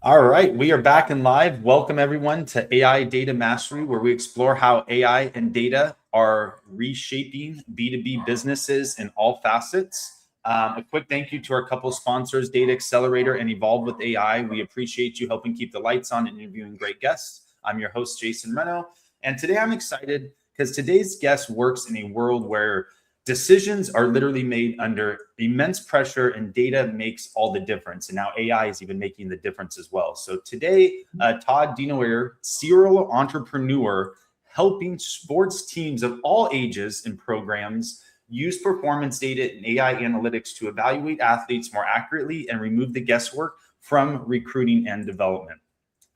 All right, we are back and live. Welcome everyone to AI Data Mastery, where we explore how AI and data are reshaping B2B businesses in all facets. A quick thank you to our couple sponsors, Data Accelerator and Evolve with AI. We appreciate you helping keep the lights on and interviewing great guests. I'm your host, Jason Reno, and today I'm excited because today's guest works in a world where decisions are literally made under immense pressure, and data makes all the difference. And now AI is even making the difference as well. So today, Todd DeNoyer, serial entrepreneur, helping sports teams of all ages and programs use performance data and AI analytics to evaluate athletes more accurately and remove the guesswork from recruiting and development.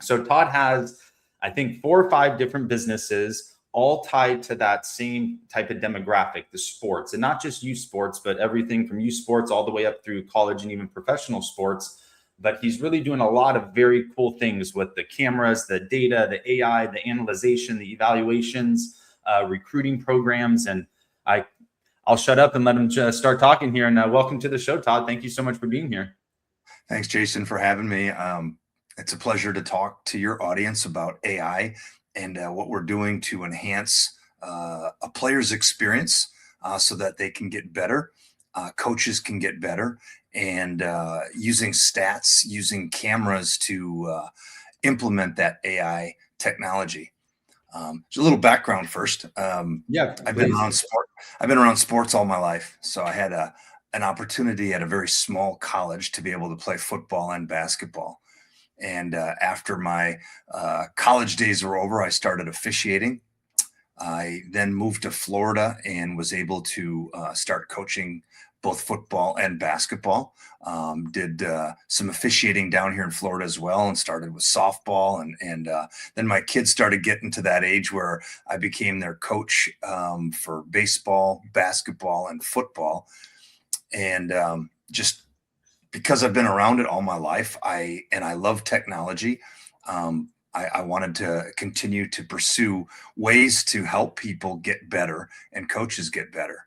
So Todd has, I think, 4 or 5 different businesses all tied to that same type of demographic, the sports, and not just youth sports, but everything from youth sports all the way up through college and even professional sports. But he's really doing a lot of very cool things with the cameras, the data, the AI, the analyzation, the evaluations, recruiting programs. And I'll shut up and let him just start talking here. And welcome to the show, Todd. Thank you so much for being here. Thanks, Jason, for having me. It's a pleasure to talk to your audience about AI and what we're doing to enhance a player's experience so that they can get better, coaches can get better, and using stats, using cameras to implement that AI technology. Just a little background first. Yeah, I've been around sport. I've been around sports all my life, so I had an opportunity at a very small college to be able to play football and basketball. And after my college days were over, I started officiating. I then moved to Florida and was able to start coaching both football and basketball. Did some officiating down here in Florida as well, and started with softball. And then my kids started getting to that age where I became their coach for baseball, basketball, and football. And just because I've been around it all my life, I love technology. I wanted to continue to pursue ways to help people get better and coaches get better.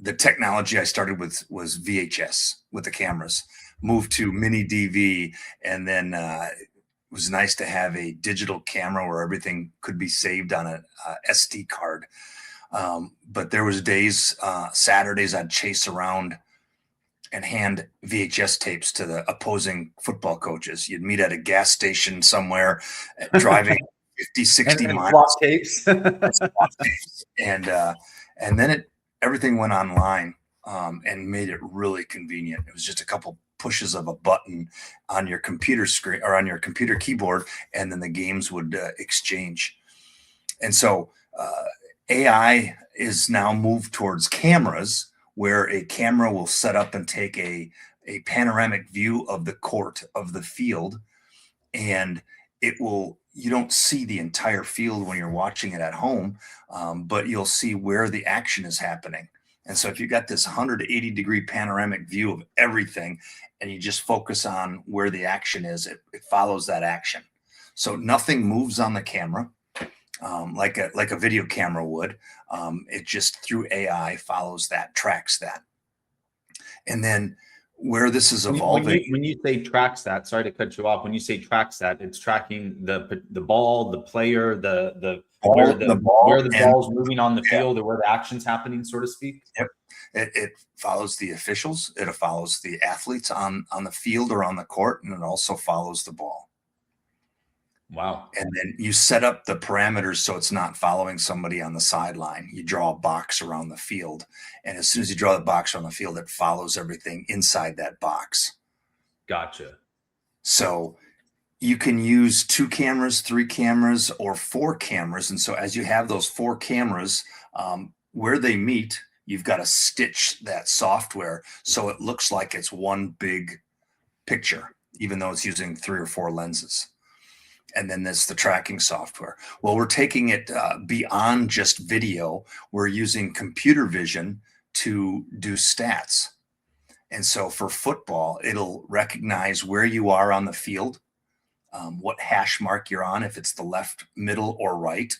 The technology I started with was VHS with the cameras, moved to mini DV, and then it was nice to have a digital camera where everything could be saved on a SD card. But there was days, Saturdays, I'd chase around and hand VHS tapes to the opposing football coaches. You'd meet at a gas station somewhere, driving 50, 60 and miles. swap tapes. And then everything went online and made it really convenient. It was just a couple pushes of a button on your computer screen or on your computer keyboard, and then the games would exchange. And so AI is now moved towards cameras, where a camera will set up and take a panoramic view of the court, of the field, and you don't see the entire field when you're watching it at home, but you'll see where the action is happening. And so if you got this 180-degree panoramic view of everything and you just focus on where the action is, it follows that action. So nothing moves on the camera. Like a video camera would. It just through AI follows that, tracks that. And then where this is evolving. When you say tracks that, sorry to cut you off. When you say tracks that, it's tracking the ball, the player, where the ball's moving on the field, or where the action's happening, so to speak. Yep. It follows the officials. It follows the athletes on the field or on the court, and it also follows the ball. Wow. And then you set up the parameters so it's not following somebody on the sideline. You draw a box around the field. And as soon as you draw the box around the field, it follows everything inside that box. Gotcha. So you can use 2 cameras, 3 cameras, or 4 cameras. And so as you have those 4 cameras, where they meet, you've got to stitch that software so it looks like it's one big picture, even though it's using 3 or 4 lenses. And then there's the tracking software. Well, we're taking it beyond just video. We're using computer vision to do stats. And so for football, it'll recognize where you are on the field, what hash mark you're on, if it's the left, middle, or right.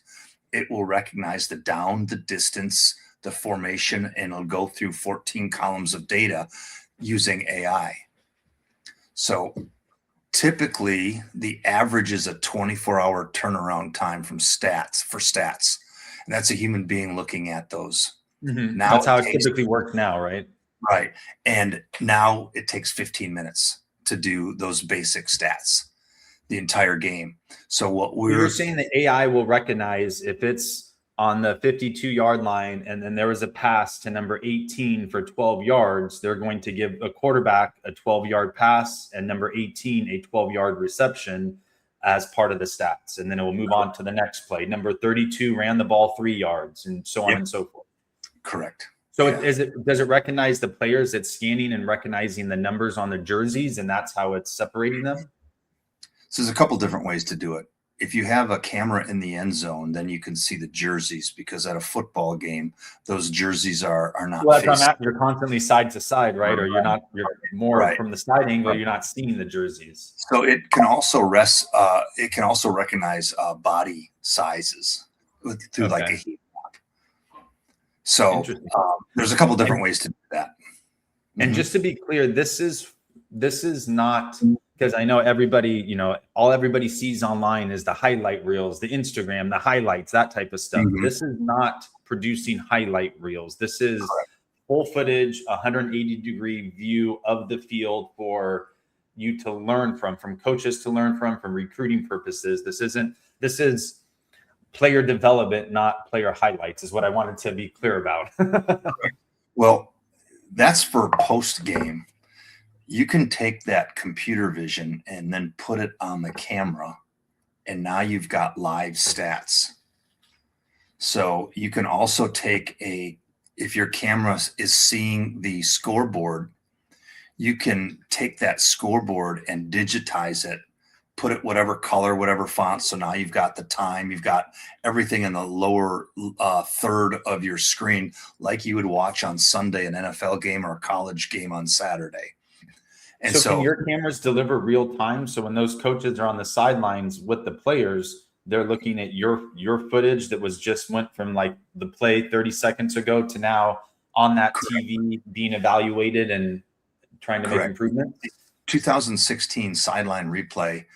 It will recognize the down, the distance, the formation, and it'll go through 14 columns of data using AI. So Typically, the average is a 24-hour turnaround time from stats. And that's a human being looking at those. Now That's how it it takes, typically works now, right? right. And now it takes 15 minutes to do those basic stats, the entire game. So what So you're we're, saying that AI will recognize if it's on the 52-yard line and then there was a pass to number 18 for 12 yards, they're going to give a quarterback a 12-yard pass and number 18 a 12-yard reception as part of the stats. And then it will move on to the next play. Number 32 ran the ball 3 yards and so on yep, and so forth. correct. So Yeah. does it recognize the players? It's scanning and recognizing the numbers on the jerseys, and that's how it's separating them? So there's a couple different ways to do it. If you have a camera in the end zone, then you can see the jerseys, because at a football game, those jerseys are not Well, facing. you're constantly side to side, right? Or you're more Right. from the side angle, you're not seeing the jerseys. So it can also recognize body sizes through like a heat map. So there's a couple different ways to do that. And just to be clear, this is not, because I know everybody, all everybody sees online is the highlight reels, the Instagram, the highlights, that type of stuff. This is not producing highlight reels. This is full footage, 180-degree view of the field for you to learn from coaches to learn from recruiting purposes. This is player development, not player highlights, is what I wanted to be clear about. Well, that's for post game. You can take that computer vision and then put it on the camera, and now you've got live stats. So you can also take if your camera is seeing the scoreboard, you can take that scoreboard and digitize it, put it whatever color, whatever font. So now you've got the time, you've got everything in the lower third of your screen, like you would watch on Sunday an NFL game or a college game on Saturday. And so can your cameras deliver real time? So when those coaches are on the sidelines with the players, they're looking at your footage that was just went from like the play 30 seconds ago to now on that TV being evaluated and trying to make improvements? 2016 sideline replay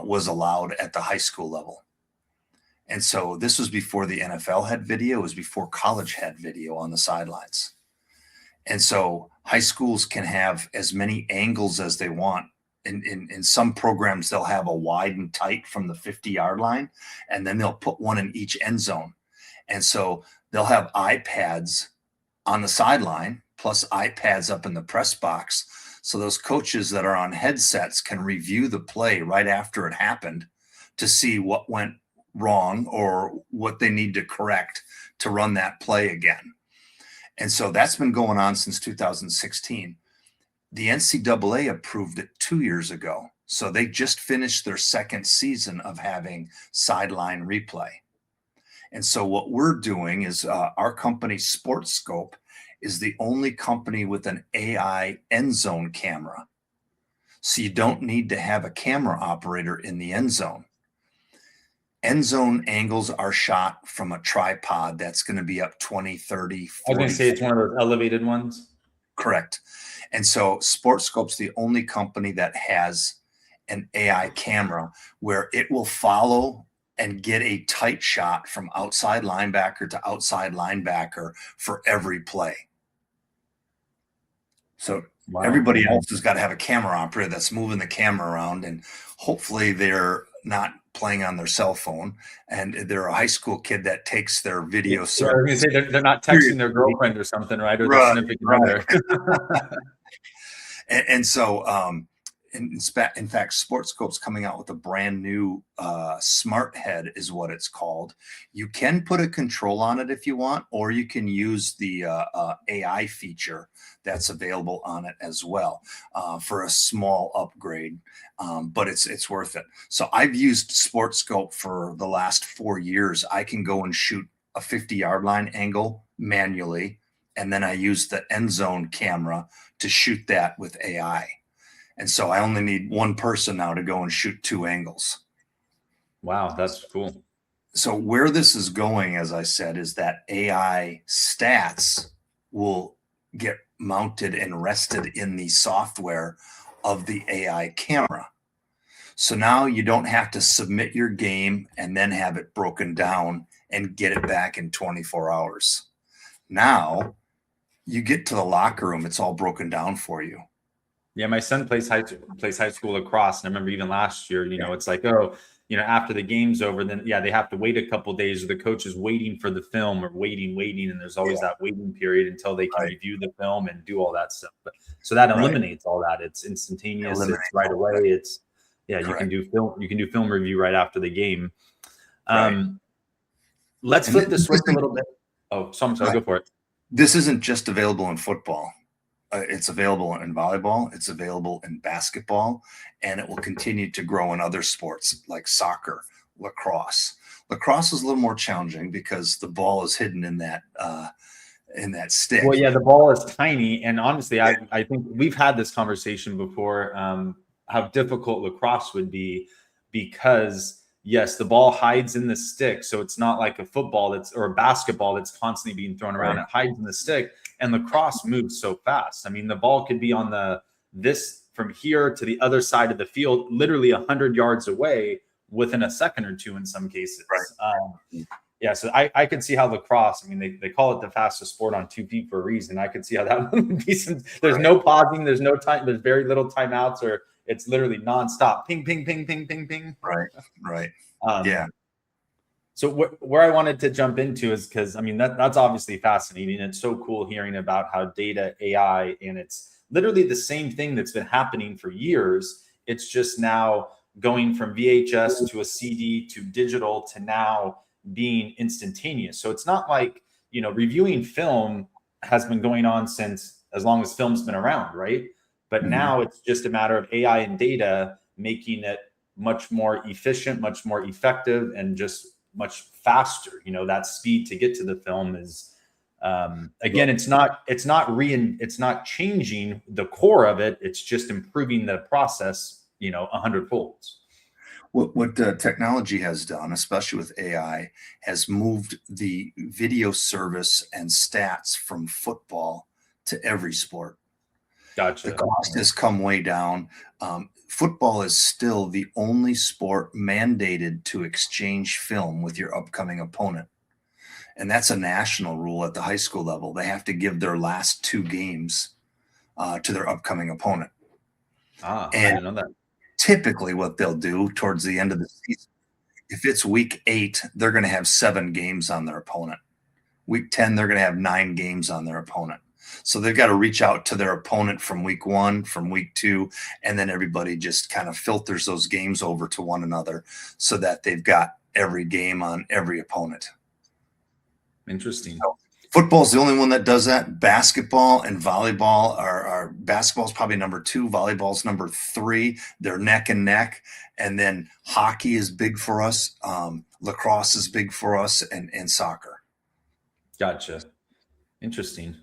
was allowed at the high school level. And so this was before the NFL had video. It was before college had video on the sidelines. And so high schools can have as many angles as they want. In some programs, they'll have a wide and tight from the 50-yard line, and then they'll put one in each end zone. And so they'll have iPads on the sideline plus iPads up in the press box. So those coaches that are on headsets can review the play right after it happened to see what went wrong or what they need to correct to run that play again. And so that's been going on since 2016. The NCAA approved it 2 years ago. So they just finished their second season of having sideline replay. And so what we're doing is our company, SportScope, is the only company with an AI end zone camera. So you don't need to have a camera operator in the end zone. End zone angles are shot from a tripod that's going to be up 20, 30, 40. I was going to say it's one of those elevated ones. Correct. And so SportScope's the only company that has an AI camera where it will follow and get a tight shot from outside linebacker to outside linebacker for every play. So everybody else has got to have a camera operator that's moving the camera around, and hopefully they're not playing on their cell phone, and they're a high school kid that takes their video service. They're not texting their girlfriend or something, right? Or their significant other. And so, in fact, SportScope's coming out with a brand new Smart Head is what it's called. You can put a control on it if you want, or you can use the AI feature that's available on it as well for a small upgrade. But it's worth it. So I've used SportScope for the last 4 years. I can go and shoot a 50-yard line angle manually, and then I use the end zone camera to shoot that with AI. And so I only need one person now to go and shoot 2 angles. Wow, that's cool. So where this is going, as I said, is that AI stats will get mounted and rested in the software of the AI camera. So now you don't have to submit your game and then have it broken down and get it back in 24 hours. Now you get to the locker room, it's all broken down for you. Yeah, my son plays high school lacrosse, and I remember even last year, it's like, oh, after the game's over, then they have to wait a couple of days, or the coach is waiting for the film, or waiting, and there's always that waiting period until they can review the film and do all that stuff. But so that eliminates all that. It's instantaneous. It's right away. It's you can do film review right after the game. Let's flip the switch a little bit. Oh, so I'm sorry. Go for it. This isn't just available in football. It's available in volleyball. It's available in basketball, and it will continue to grow in other sports like soccer, lacrosse. Lacrosse is a little more challenging because the ball is hidden in that stick. Well, yeah, the ball is tiny, and honestly, I think we've had this conversation before. How difficult lacrosse would be, because yes, the ball hides in the stick, so it's not like a football or a basketball that's constantly being thrown around. It hides in the stick. And lacrosse moves so fast. I mean, the ball could be on this from here to the other side of the field, literally 100 yards away within a second or two in some cases. So I could see how lacrosse, I mean, they call it the fastest sport on 2 feet for a reason. I could see how that would be. There's no pausing. There's no time. There's very little timeouts, or it's literally nonstop. Ping, ping, ping, ping, ping, ping. Right. So where I wanted to jump into is because, I mean, that's obviously fascinating. It's so cool hearing about how data, AI, and it's literally the same thing that's been happening for years. It's just now going from VHS to a CD to digital to now being instantaneous. So it's not like, reviewing film has been going on since as long as film's been around, right? But now it's just a matter of AI and data making it much more efficient, much more effective, and just much faster. That speed to get to the film is again, it's not changing the core of it. It's just improving the process 100 folds. What technology has done, especially with AI, has moved the video service and stats from football to every sport. Gotcha. The cost has come way down. Football is still the only sport mandated to exchange film with your upcoming opponent. And that's a national rule at the high school level. They have to give their last 2 games to their upcoming opponent. I didn't know that. Typically what they'll do towards the end of the season, if it's week 8, they're going to have 7 games on their opponent. Week 10, they're going to have 9 games on their opponent. So they've got to reach out to their opponent from week 1, from week 2, and then everybody just kind of filters those games over to one another so that they've got every game on every opponent. Interesting. So football's the only one that does that. Basketball and volleyball are basketball's probably number 2, volleyball's number 3. They're neck and neck. And then hockey is big for us. Lacrosse is big for us, and soccer. Gotcha. Interesting.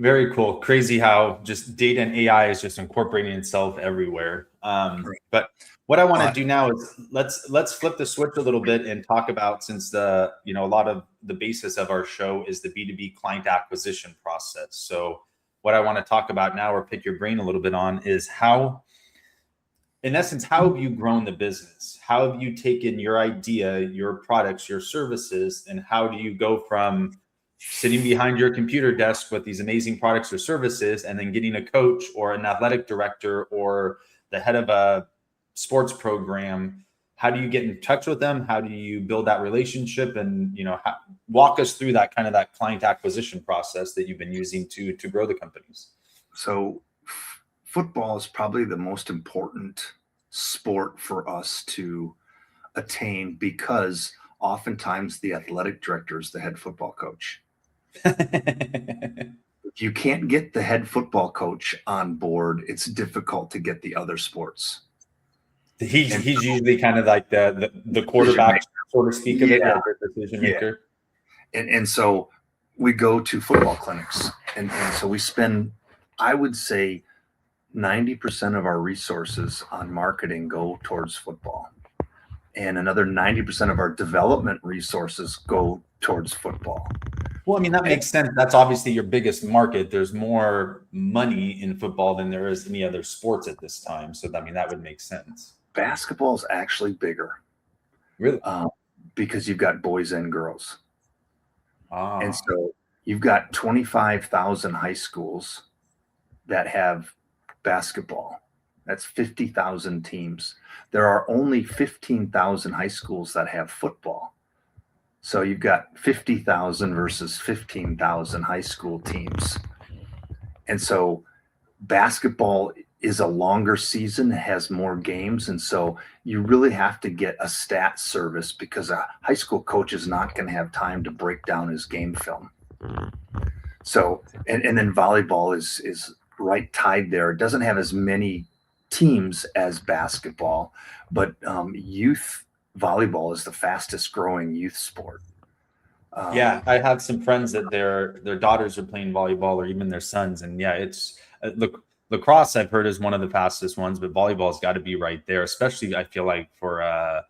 Very cool. Crazy how just data and AI is just incorporating itself everywhere. But what I want to do now is let's flip the switch a little bit and talk about, since a lot of the basis of our show is the B2B client acquisition process. So what I want to talk about now, or pick your brain a little bit on, is how, in essence, how have you grown the business? How have you taken your idea, your products, your services, and how do you go from sitting behind your computer desk with these amazing products or services, and then getting a coach or an athletic director or the head of a sports program? How do you get in touch with them? How do you build that relationship? And, walk us through that client acquisition process that you've been using to grow the companies. So football is probably the most important sport for us to attain, because oftentimes the athletic director is the head football coach. If you can't get the head football coach on board, it's difficult to get the other sports. He's usually kind of like the quarterback, so to speak, of it, like the decision maker. And so we go to football clinics, and so we spend, I would say, 90% of our resources on marketing go towards football, and another 90% of our development resources go towards football. Well, I mean, that makes sense. That's obviously your biggest market. There's more money in football than there is any other sports at this time. So, I mean, that would make sense. Basketball is actually bigger. Really? Because you've got boys and girls. And Ah, so you've got 25,000 high schools that have basketball. That's 50,000 teams. There are only 15,000 high schools that have football. So you've got 50,000 versus 15,000 high school teams. And so basketball is a longer season, has more games. And so you really have to get a stat service because a high school coach is not going to have time to break down his game film. So, and then volleyball is right tied there. It doesn't have as many teams as basketball, but youth volleyball is the fastest growing youth sport. yeah. I have some friends that their daughters are playing volleyball, or even their sons, and yeah, it's look. Lacrosse I've heard is one of the fastest ones, but volleyball's got to be right there, especially I feel like for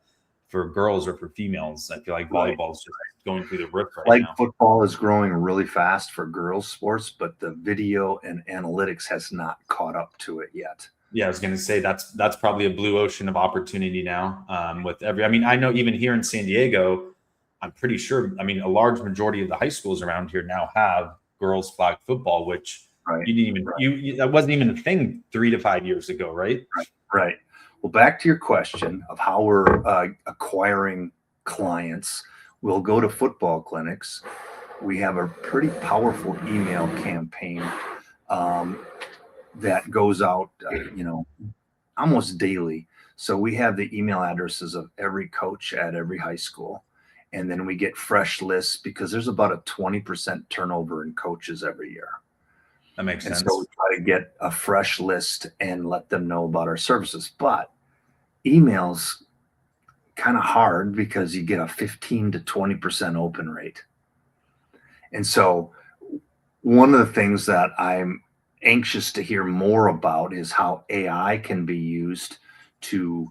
girls or for females. I feel like volleyball is just going through the roof right now. Football is growing really fast for girls sports, but the video and analytics has not caught up to it yet. Yeah, I was going to say that's probably a blue ocean of opportunity now. With every, I mean, I know even here in San Diego, I'm pretty sure. I mean, a large majority of the high schools around here now have girls flag football, which you didn't even you that wasn't even a thing 3 to 5 years ago, right? Right. Well, back to your question of how we're acquiring clients. We'll go to football clinics. We have a pretty powerful email campaign that goes out, almost daily. So we have the email addresses of every coach at every high school. And then we get fresh lists because there's about a 20% turnover in coaches every year. That makes sense. So we try to get a fresh list and let them know about our services. But email's kind of hard because you get a 15 to 20% open rate. And so one of the things that I'm anxious to hear more about is how AI can be used to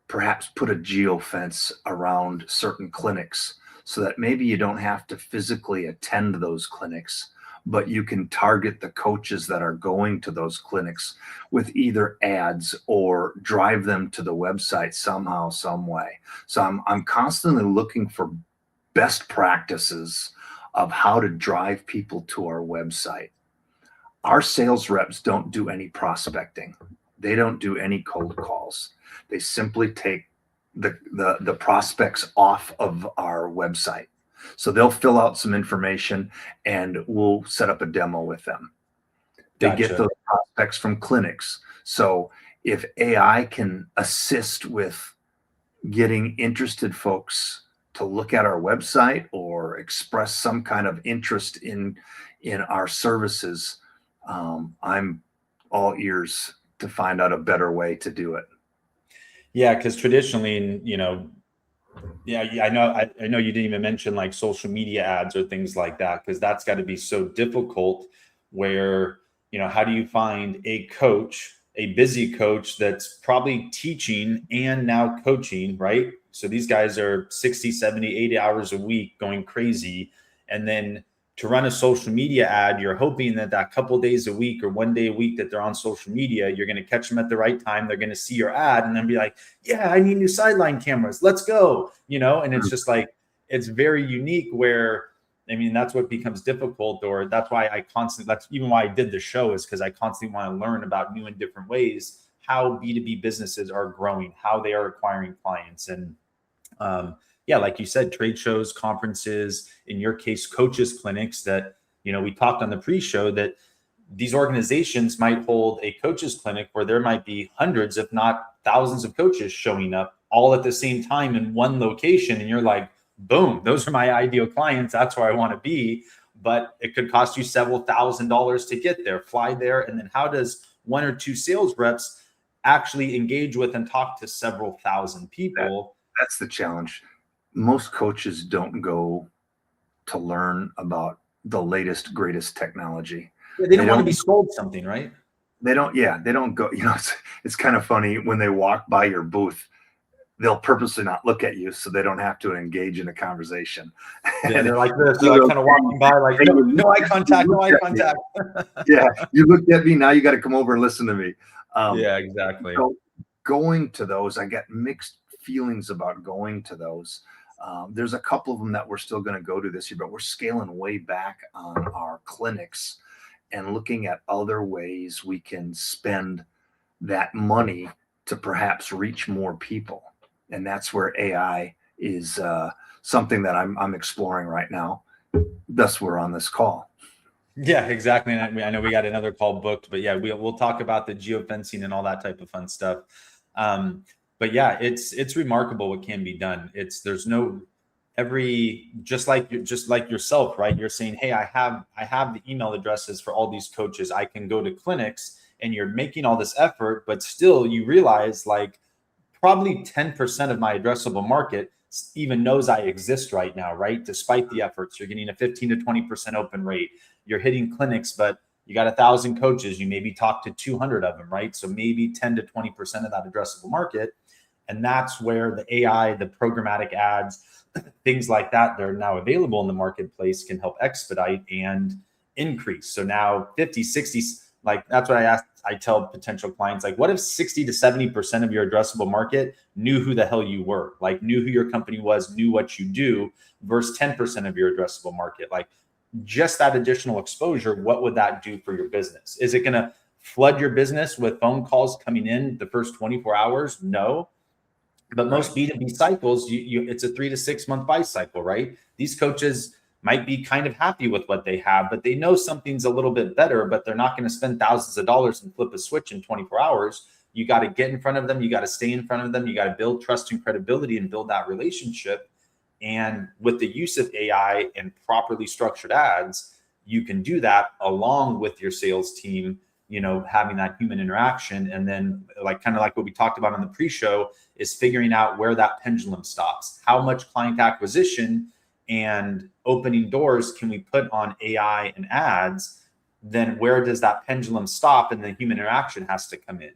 perhaps put a geofence around certain clinics so that maybe you don't have to physically attend those clinics, but you can target the coaches that are going to those clinics with either ads or drive them to the website somehow, some way. So I'm constantly looking for best practices of how to drive people to our website. Our sales reps don't do any prospecting. They don't do any cold calls. They simply take the prospects off of our website. So they'll fill out some information and we'll set up a demo with them. They get those prospects from clinics. So if AI can assist with getting interested folks to look at our website or express some kind of interest in our services, I'm all ears to find out a better way to do it. Yeah, because traditionally, I know you didn't even mention like social media ads or things like that, because that's got to be so difficult where, how do you find a busy coach that's probably teaching and now coaching, right? So these guys are 60, 70, 80 hours a week going crazy. And then to run a social media ad, you're hoping that couple days a week or 1 day a week that they're on social media, you're going to catch them at the right time. They're going to see your ad and then be like, yeah, I need new sideline cameras. Let's go. And it's just like, it's very unique where, I mean, that's what becomes difficult, or that's why that's even why I did the show, is because I constantly want to learn about new and different ways, how B2B businesses are growing, how they are acquiring clients. And, yeah, like you said, trade shows, conferences, in your case, coaches clinics that, we talked on the pre-show that these organizations might hold a coaches clinic where there might be hundreds, if not thousands of coaches showing up all at the same time in one location. And you're like, boom, those are my ideal clients. That's where I want to be. But it could cost you several $1,000s to get there, fly there. And then how does 1 or 2 sales reps actually engage with and talk to several thousand people? That's the challenge. Most coaches don't go to learn about the latest, greatest technology. Yeah, they don't want to be sold something, right? They don't go, it's kind of funny when they walk by your booth, they'll purposely not look at you so they don't have to engage in a conversation. Yeah, they're like this, kind of walking by like, no eye contact, no eye contact. Yeah, you looked at me, now you got to come over and listen to me. Yeah, exactly. So going to those, I got mixed feelings about going to those. There's a couple of them that we're still going to go to this year, but we're scaling way back on our clinics and looking at other ways we can spend that money to perhaps reach more people. And that's where AI is something that I'm exploring right now. Thus, we're on this call. Yeah, exactly. And I know we got another call booked, but yeah, we'll talk about the geofencing and all that type of fun stuff. But yeah, it's remarkable what can be done. There's no just like yourself, right? You're saying, hey, I have the email addresses for all these coaches. I can go to clinics, and you're making all this effort, but still you realize like probably 10% of my addressable market even knows I exist right now, right? Despite the efforts, you're getting a 15 to 20% open rate. You're hitting clinics, but you got 1,000 coaches. You maybe talk to 200 of them, right? So maybe 10 to 20% of that addressable market. And that's where the AI, the programmatic ads, things like that are now available in the marketplace can help expedite and increase. So now 50, 60, like that's what I tell potential clients, like what if 60 to 70% of your addressable market knew who the hell you were, like knew who your company was, knew what you do, versus 10% of your addressable market? Like just that additional exposure, what would that do for your business? Is it going to flood your business with phone calls coming in the first 24 hours? No. But most B2B cycles, it's a 3 to 6 month buy cycle, right? These coaches might be kind of happy with what they have, but they know something's a little bit better, but they're not going to spend thousands of dollars and flip a switch in 24 hours. You got to get in front of them. You got to stay in front of them. You got to build trust and credibility and build that relationship. And with the use of AI and properly structured ads, you can do that along with your sales team, having that human interaction. And then kind of like what we talked about on the pre-show is figuring out where that pendulum stops. How much client acquisition and opening doors can we put on AI and ads? Then where does that pendulum stop? And the human interaction has to come in.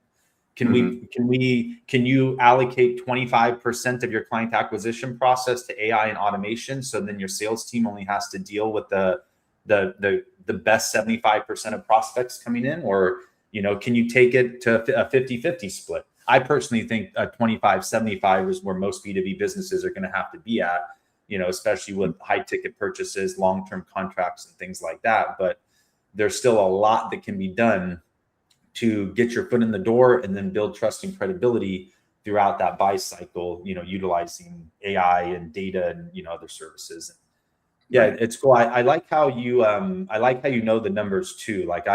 Can you allocate 25% of your client acquisition process to AI and automation? So then your sales team only has to deal with the best 75% of prospects coming in, or, can you take it to a 50-50 split? I personally think a 25-75 is where most B2B businesses are going to have to be at, especially with high ticket purchases, long-term contracts and things like that. But there's still a lot that can be done to get your foot in the door and then build trust and credibility throughout that buy cycle, utilizing AI and data and, other services. Yeah, it's cool. I like how you know the numbers too. Like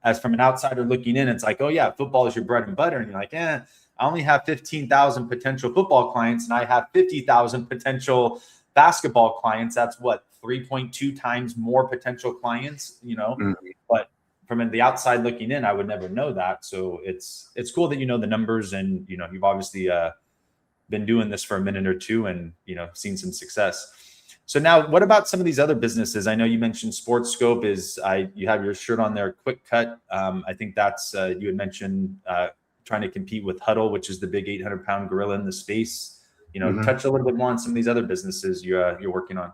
as from an outsider looking in, it's like, oh yeah, football is your bread and butter. And you're like, I only have 15,000 potential football clients and I have 50,000 potential basketball clients. That's what, 3.2 times more potential clients, But from the outside looking in, I would never know that. So it's cool that you know the numbers and, you've obviously been doing this for a minute or two and, seen some success. So now what about some of these other businesses? I know you mentioned Sports Scope you have your shirt on there, Quick Cut. I think that's, you had mentioned trying to compete with Huddle, which is the big 800-pound gorilla in the space. Touch a little bit more on some of these other businesses you're working on.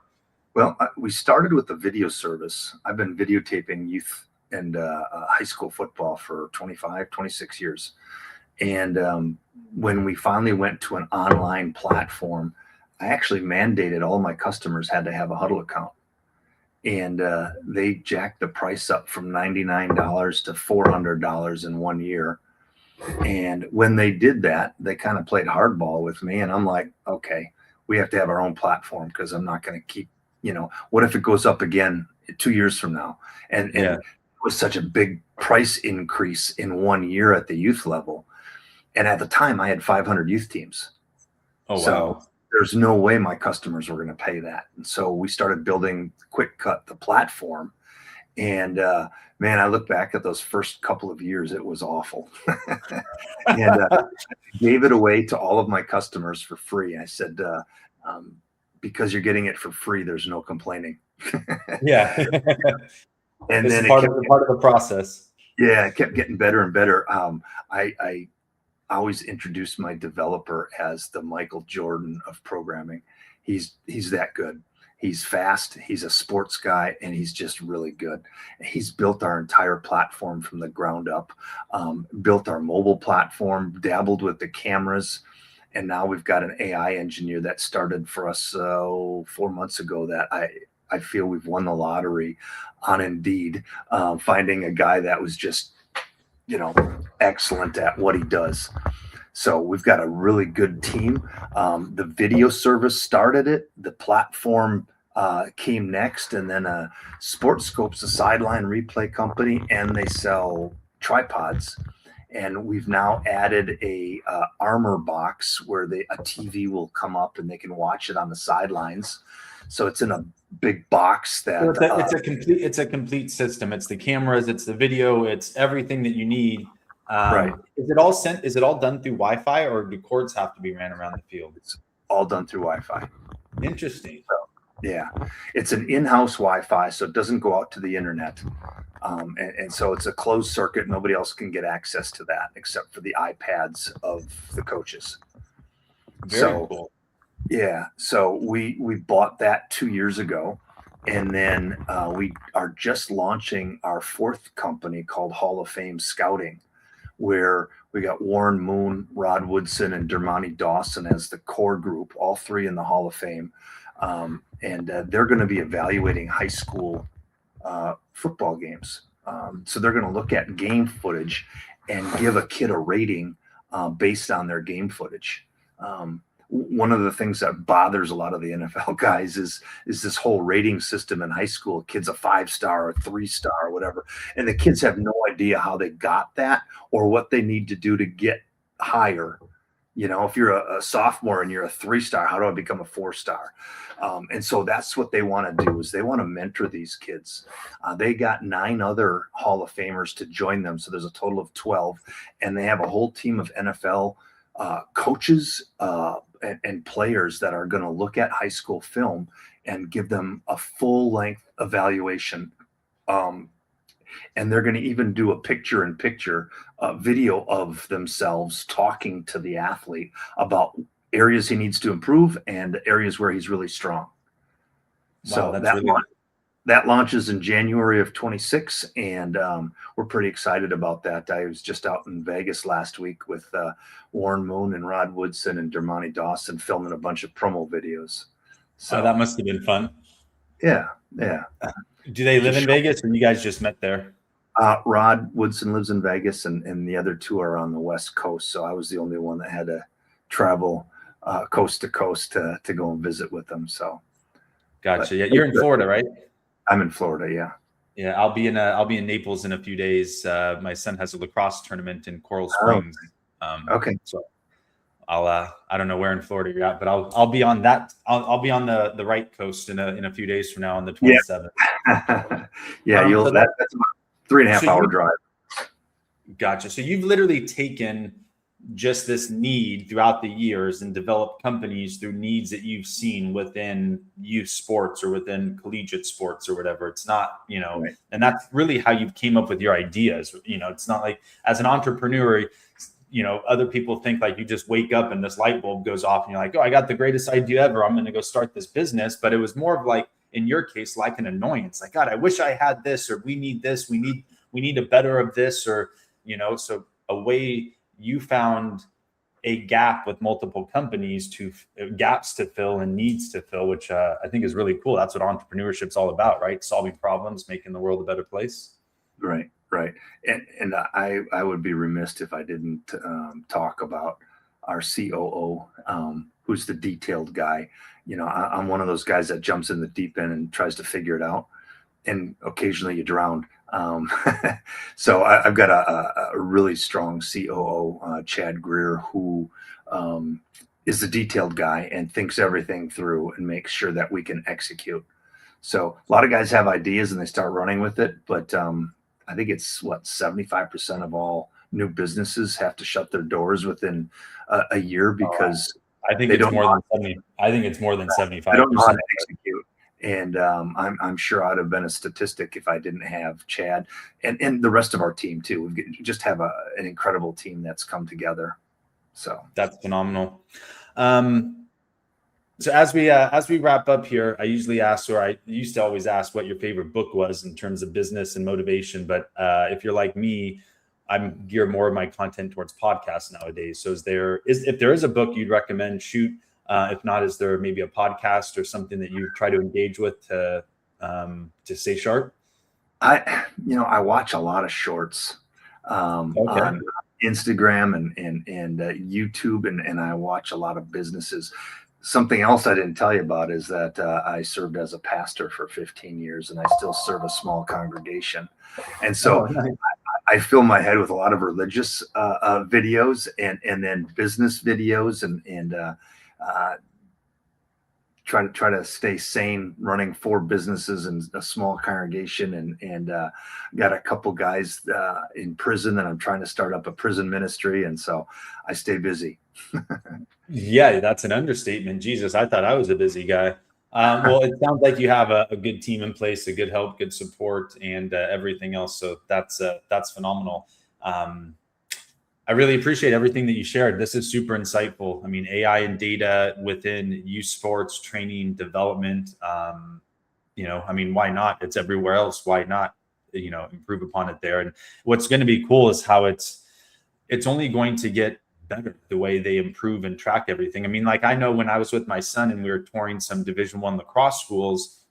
Well, we started with the video service. I've been videotaping youth and high school football for 25, 26 years. And when we finally went to an online platform, I actually mandated all my customers had to have a Huddle account. And they jacked the price up from $99 to $400 in 1 year. And when they did that, they kind of played hardball with me. And I'm like, okay, we have to have our own platform because I'm not going to keep, what if it goes up again 2 years from now? And it was such a big price increase in 1 year at the youth level. And at the time, I had 500 youth teams. Oh, wow. So there's no way my customers were going to pay that. And so we started building Quick Cut, the platform. And man, I look back at those first couple of years, it was awful. And gave it away to all of my customers for free. I said, because you're getting it for free, there's no complaining. Yeah. And it's then part of the process. Yeah, it kept getting better and better. I always introduce my developer as the Michael Jordan of programming. He's that good. He's fast. He's a sports guy, and he's just really good. He's built our entire platform from the ground up, built our mobile platform, dabbled with the cameras. And now we've got an AI engineer that started for us 4 months ago that I feel we've won the lottery on Indeed, finding a guy that was just, excellent at what he does. So we've got a really good team. The video service started it. The platform came next, and then SportScope's a sideline replay company, and they sell tripods. And we've now added a armor box where a TV will come up and they can watch it on the sidelines. So it's in a big box that it's a complete system. It's the cameras, it's the video, it's everything that you need. Right. Is it all done through Wi-Fi, or do cords have to be ran around the field? It's all done through Wi-Fi. Interesting. So, yeah, it's an in-house Wi-Fi, so it doesn't go out to the internet. And so it's a closed circuit. Nobody else can get access to that except for the iPads of the coaches. Very cool. Yeah. So we bought that 2 years ago. And then we are just launching our fourth company called Hall of Fame Scouting, where we got Warren Moon, Rod Woodson, and Dermontti Dawson as the core group, all three in the Hall of Fame. And they're going to be evaluating high school football games. So they're going to look at game footage and give a kid a rating based on their game footage. One of the things that bothers a lot of the NFL guys is this whole rating system in high school. Kid's a 5-star or 3-star or whatever. And the kids have no idea how they got that or what they need to do to get higher. If you're a sophomore and you're a 3-star, how do I become a 4-star? And so that's what they want to do, is they want to mentor these kids. They got 9 other Hall of Famers to join them. So there's a total of 12, and they have a whole team of NFL coaches and players that are going to look at high school film and give them a full length evaluation. And they're going to even do a picture-in-picture video of themselves talking to the athlete about areas he needs to improve and areas where he's really strong. Wow, So that launches in January of 26, and we're pretty excited about that. I was just out in Vegas last week with Warren Moon and Rod Woodson and Dermontti Dawson filming a bunch of promo videos. So that must have been fun. Yeah. Do they live in Vegas, or you guys just met there? Rod Woodson lives in Vegas, and the other two are on the West Coast. So I was the only one that had to travel coast to coast to go and visit with them. So, gotcha. Yeah, you're in Florida, right? I'm in Florida. Yeah. Yeah, I'll be in Naples in a few days. My son has a lacrosse tournament in Coral Springs. Okay. So I don't know where in Florida you're at, but I'll be on that. I'll be on the right coast in a few days from now on the 27th. Yeah, that's about 3.5 hour drive. Gotcha. So you've literally taken just this need throughout the years and developed companies through needs that you've seen within youth sports or within collegiate sports or whatever. It's not, right. And that's really how you came up with your ideas. It's not like as an entrepreneur, other people think like you just wake up and this light bulb goes off and you're like, oh, I got the greatest idea ever. I'm going to go start this business. But it was more of like, in your case, like an annoyance, like, God, I wish I had this, or we need this. We need a better of this, or, so a way you found a gap with multiple companies gaps to fill and needs to fill, which I think is really cool. That's what entrepreneurship's all about, right? Solving problems, making the world a better place. Right. And I would be remiss if I didn't talk about our COO, who's the detailed guy. I'm one of those guys that jumps in the deep end and tries to figure it out, and occasionally you drown. So I've got a really strong COO, Chad Greer, who is the detailed guy and thinks everything through and makes sure that we can execute. So a lot of guys have ideas and they start running with it, but I think it's 75% of all new businesses have to shut their doors within a year because I think it's more than 70. I think it's more than 75%. I don't know how to execute. And I'm sure I'd have been a statistic if I didn't have Chad and the rest of our team too. We just have an incredible team that's come together. So that's phenomenal. So as we wrap up here, I usually ask, or I used to always ask, what your favorite book was in terms of business and motivation. But if you're like me, I'm gear more of my content towards podcasts nowadays. So if there is a book you'd recommend, shoot. If not, is there maybe a podcast or something that you try to engage with to stay sharp? I watch a lot of shorts Okay. on Instagram and YouTube, and I watch a lot of businesses. Something else I didn't tell you about is that I served as a pastor for 15 years, and I still serve a small congregation. And so Oh, nice. I fill my head with a lot of religious videos and then business videos and try to stay sane running 4 businesses and a small congregation and got a couple guys in prison, and I'm trying to start up a prison ministry, and so I stay busy. Yeah, that's an understatement. Jesus, I thought I was a busy guy. Well, it sounds like you have a good team in place, a good help, good support, and everything else. So that's phenomenal. I really appreciate everything that you shared. This is super insightful. I mean, AI and data within youth sports, training, development. I mean, why not? It's everywhere else. Why not, improve upon it there? And what's going to be cool is how it's only going to get better the way they improve and track everything. I mean, like, I know when I was with my son and we were touring some Division I lacrosse schools,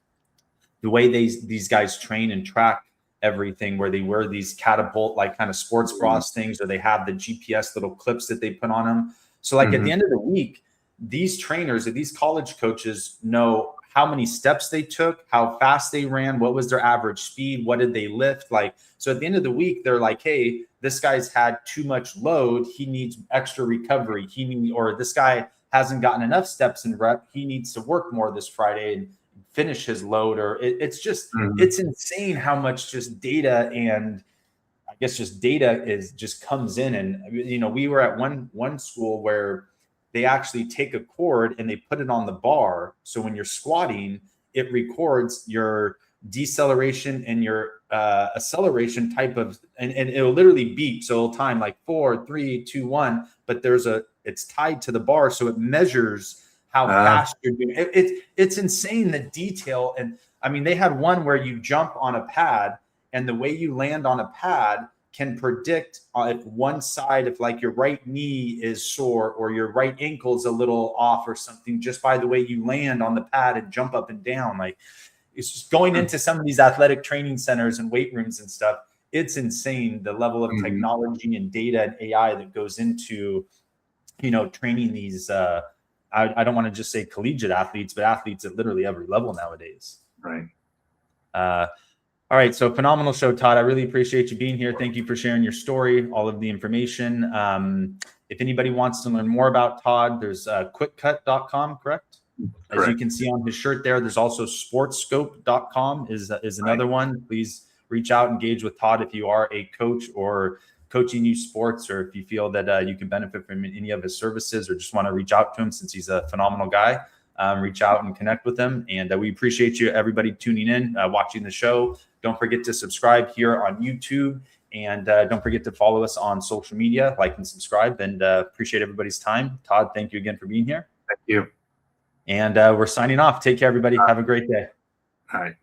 the way these guys train and track everything, where they wear these catapult like kind of sports bras things, or they have the GPS little clips that they put on them. So like at the end of the week, these trainers or these college coaches know how many steps they took, how fast they ran, what was their average speed, what did they lift. Like, so at the end of the week, they're like, hey, this guy's had too much load, he needs extra recovery. Or this guy hasn't gotten enough steps in rep, he needs to work more this Friday and finish his load. Or it's just it's insane how much just data, and I guess just data just comes in. And we were at one school where they actually take a cord and they put it on the bar, so when you're squatting, it records your deceleration and your acceleration type of, and it'll literally beep, so it'll time like 4, 3, 2, 1, but it's tied to the bar, so it measures how fast you're doing. It's insane, the detail. And I mean, they had one where you jump on a pad, and the way you land on a pad can predict if one side, if like your right knee is sore or your right ankle is a little off or something, just by the way you land on the pad and jump up and down. Like, it's just going into some of these athletic training centers and weight rooms and stuff. It's insane the level of technology and data and AI that goes into, training these, I don't want to just say collegiate athletes, but athletes at literally every level nowadays. Right. All right. So phenomenal show, Todd. I really appreciate you being here. Thank you for sharing your story, all of the information. If anybody wants to learn more about Todd, there's quickcut.com, correct? As you can see on his shirt there, there's also sportscope.com is another one. Please reach out, engage with Todd if you are a coach or coaching youth sports, or if you feel that you can benefit from any of his services, or just want to reach out to him since he's a phenomenal guy. Reach out and connect with him. And we appreciate you, everybody tuning in, watching the show. Don't forget to subscribe here on YouTube, and don't forget to follow us on social media, like and subscribe, and appreciate everybody's time. Todd, thank you again for being here. Thank you. And we're signing off. Take care, everybody. Have a great day. All right.